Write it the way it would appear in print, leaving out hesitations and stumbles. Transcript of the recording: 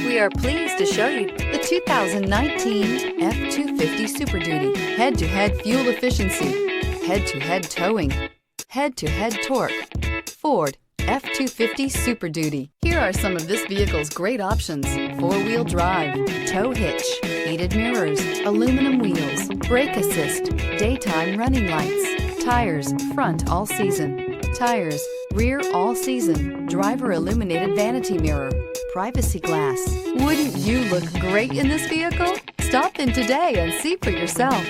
We are pleased to show you the 2019 F-250 Super Duty. Head-to-head fuel efficiency, head-to-head towing, head-to-head torque. Ford F-250 Super Duty. Here are some of this vehicle's great options: four-wheel drive, tow hitch, heated mirrors, aluminum wheels, brake assist, daytime running lights, tires front all season, tires rear all season, driver illuminated vanity mirror, privacy glass. Wouldn't you look great in this vehicle? Stop in today and see for yourself.